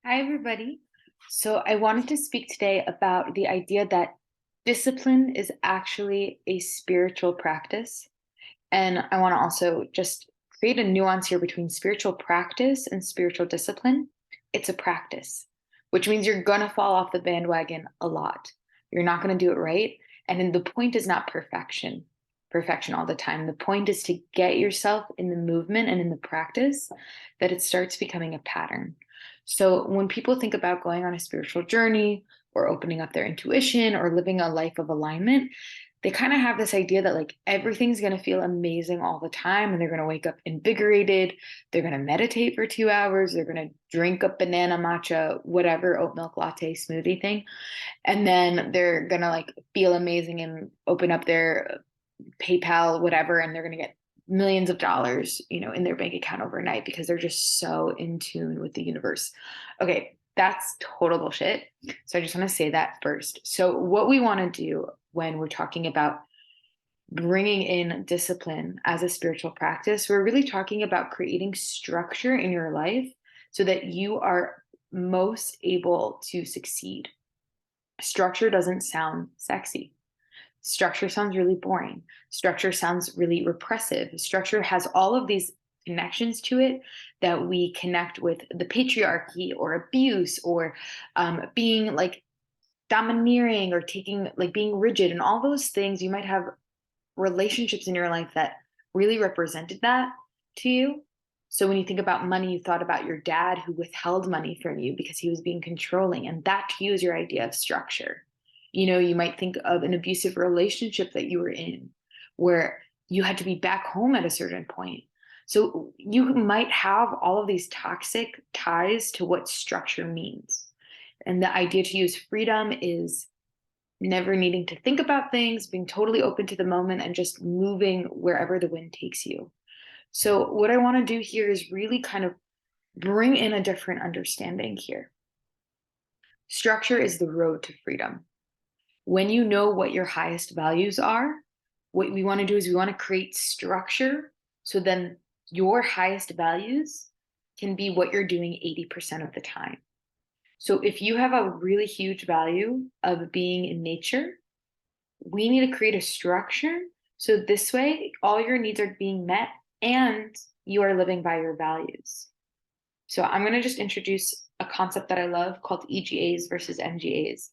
Hi, everybody. So, I wanted to speak today about the idea that discipline is actually a spiritual practice. And I want to also just create a nuance here between spiritual practice and spiritual discipline. It's a practice, which means you're going to fall off the bandwagon a lot. You're not going to do it right. And then the point is not perfection all the time. The point is to get yourself in the movement and in the practice that it starts becoming a pattern. So when people think about going on a spiritual journey or opening up their intuition or living a life of alignment, they kind of have this idea that like everything's going to feel amazing all the time and they're going to wake up invigorated. They're going to meditate for 2 hours. They're going to drink a banana matcha, whatever oat milk latte smoothie thing. And then they're going to like feel amazing and open up their PayPal, whatever, and they're going to get millions of dollars, in their bank account overnight because they're just so in tune with the universe. Okay, that's total bullshit. So I just want to say that first. So what we want to do when we're talking about bringing in discipline as a spiritual practice, we're really talking about creating structure in your life so that you are most able to succeed. Structure doesn't sound sexy. Structure sounds really boring. Structure sounds really repressive. Structure has all of these connections to it that we connect with the patriarchy or abuse or being like domineering or taking like being rigid and all those things. You might have relationships in your life that really represented that to you. So when you think about money, you thought about your dad who withheld money from you because he was being controlling, and that to you is your idea of structure. You might think of an abusive relationship that you were in where you had to be back home at a certain point. So you might have all of these toxic ties to what structure means. And the idea to use freedom is never needing to think about things, being totally open to the moment, and just moving wherever the wind takes you. So, what I want to do here is really kind of bring in a different understanding here. Structure is the road to freedom. When you know what your highest values are, what we want to do is we want to create structure so then your highest values can be what you're doing 80% of the time. So if you have a really huge value of being in nature, we need to create a structure so this way all your needs are being met and you are living by your values. So I'm going to just introduce a concept that I love called EGAs versus MGAs.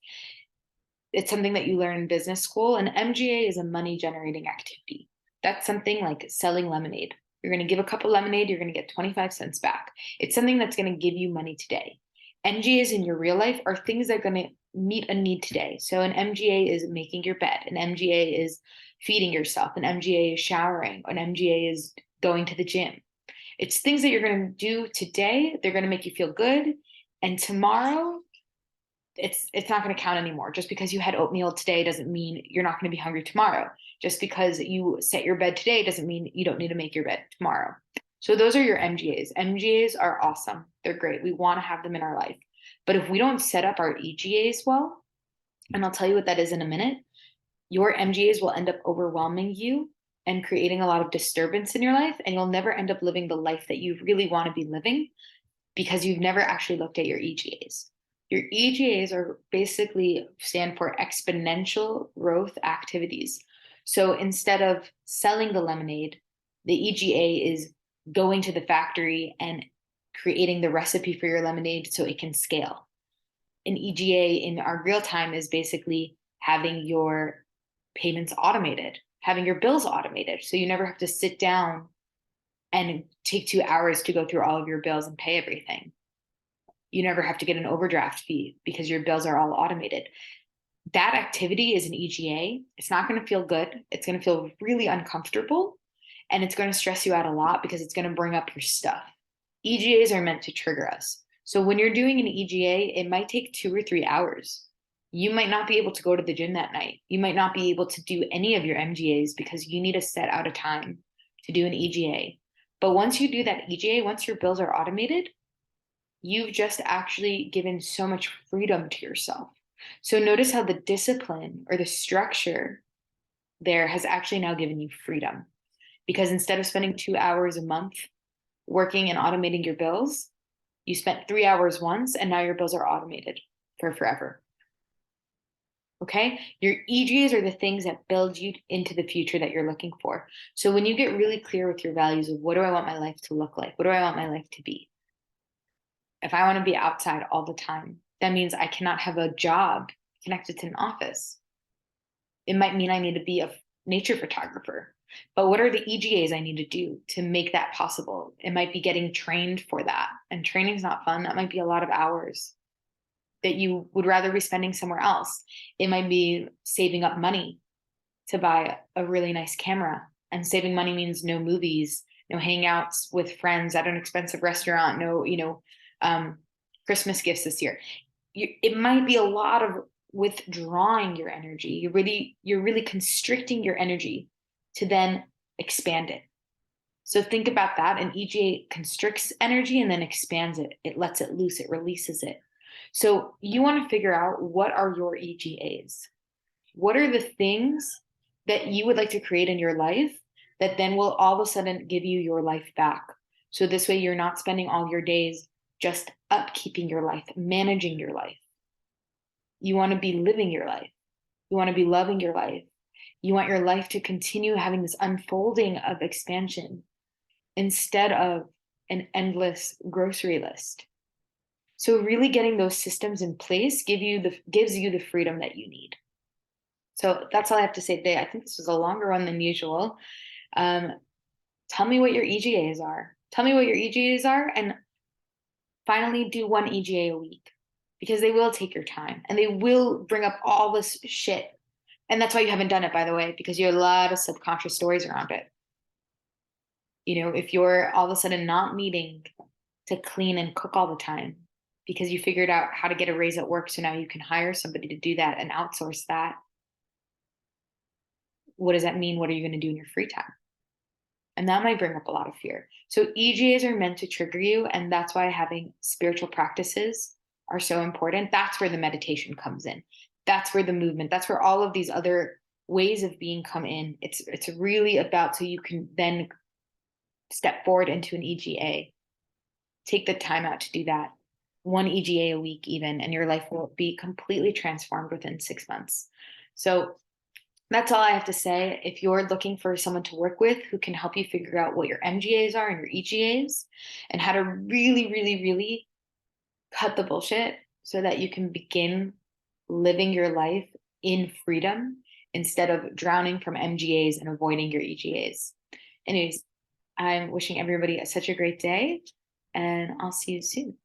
It's something that you learn in business school. An MGA is a money generating activity. That's something like selling lemonade. You're going to give a cup of lemonade, you're going to get 25 cents back. It's something that's going to give you money today. MGAs in your real life are things that are going to meet a need today. So an MGA is making your bed, an MGA is feeding yourself, an MGA is showering, an MGA is going to the gym. It's things that you're going to do today. They're going to make you feel good. And tomorrow, it's not going to count anymore. Just because you had oatmeal today doesn't mean you're not going to be hungry tomorrow. Just because you set your bed today doesn't mean you don't need to make your bed tomorrow. So those are your MGAs. MGAs are awesome. They're great. We want to have them in our life. But if we don't set up our EGAs well, and I'll tell you what that is in a minute, your MGAs will end up overwhelming you and creating a lot of disturbance in your life, and you'll never end up living the life that you really want to be living because you've never actually looked at your EGAs. Your EGAs are basically stand for exponential growth activities. So instead of selling the lemonade, the EGA is going to the factory and creating the recipe for your lemonade so it can scale. An EGA in our real time is basically having your payments automated, having your bills automated. So you never have to sit down and take 2 hours to go through all of your bills and pay everything. You never have to get an overdraft fee because your bills are all automated. That activity is an EGA. It's not going to feel good. It's going to feel really uncomfortable and it's going to stress you out a lot because it's going to bring up your stuff. EGAs are meant to trigger us. So when you're doing an EGA, it might take 2 or 3 hours. You might not be able to go to the gym that night. You might not be able to do any of your MGAs because you need to set out a time to do an EGA. But once you do that EGA, once your bills are automated, you've just actually given so much freedom to yourself. So notice how the discipline or the structure there has actually now given you freedom. Because instead of spending 2 hours a month working and automating your bills, You spent 3 hours once, and now your bills are automated for forever. Okay? Your EGAs are the things that build you into the future that you're looking for. So when you get really clear with your values of what do I want my life to look like? What do I want my life to be? If I want to be outside all the time, that means I cannot have a job connected to an office. It might mean I need to be a nature photographer. But what are the EGAs I need to do to make that possible? It might be getting trained for that. And training's not fun. That might be a lot of hours that you would rather be spending somewhere else. It might be saving up money to buy a really nice camera. And saving money means no movies, no hangouts with friends at an expensive restaurant, no, Christmas gifts this year. It might be a lot of withdrawing your energy. You're really constricting your energy to then expand it. So think about that. An EGA constricts energy and then expands it. It lets it loose, it releases it. So you want to figure out, what are your EGAs? What are the things that you would like to create in your life that then will all of a sudden give you your life back? So this way you're not spending all your days just upkeeping your life, managing your life. You want to be living your life. You want to be loving your life. You want your life to continue having this unfolding of expansion instead of an endless grocery list. So really getting those systems in place gives you the freedom that you need. So that's all I have to say today. I think this was a longer one than usual. Tell me what your EGAs are. Tell me what your EGAs are, and finally do one EGA a week, because they will take your time and they will bring up all this shit. And that's why you haven't done it, by the way, because you have a lot of subconscious stories around it. If you're all of a sudden not needing to clean and cook all the time because you figured out how to get a raise at work, so now you can hire somebody to do that and outsource that. What does that mean? What are you going to do in your free time? And that might bring up a lot of fear. So EGAs are meant to trigger you, and that's why having spiritual practices are so important. That's where the meditation comes in. That's where the movement, that's where all of these other ways of being come in. It's really about, so you can then step forward into an EGA. Take the time out to do that. One EGA a week even, and your life will be completely transformed within 6 months. So that's all I have to say. If you're looking for someone to work with who can help you figure out what your MGAs are and your EGAs and how to really, really, really cut the bullshit so that you can begin living your life in freedom instead of drowning from MGAs and avoiding your EGAs. Anyways, I'm wishing everybody such a great day, and I'll see you soon.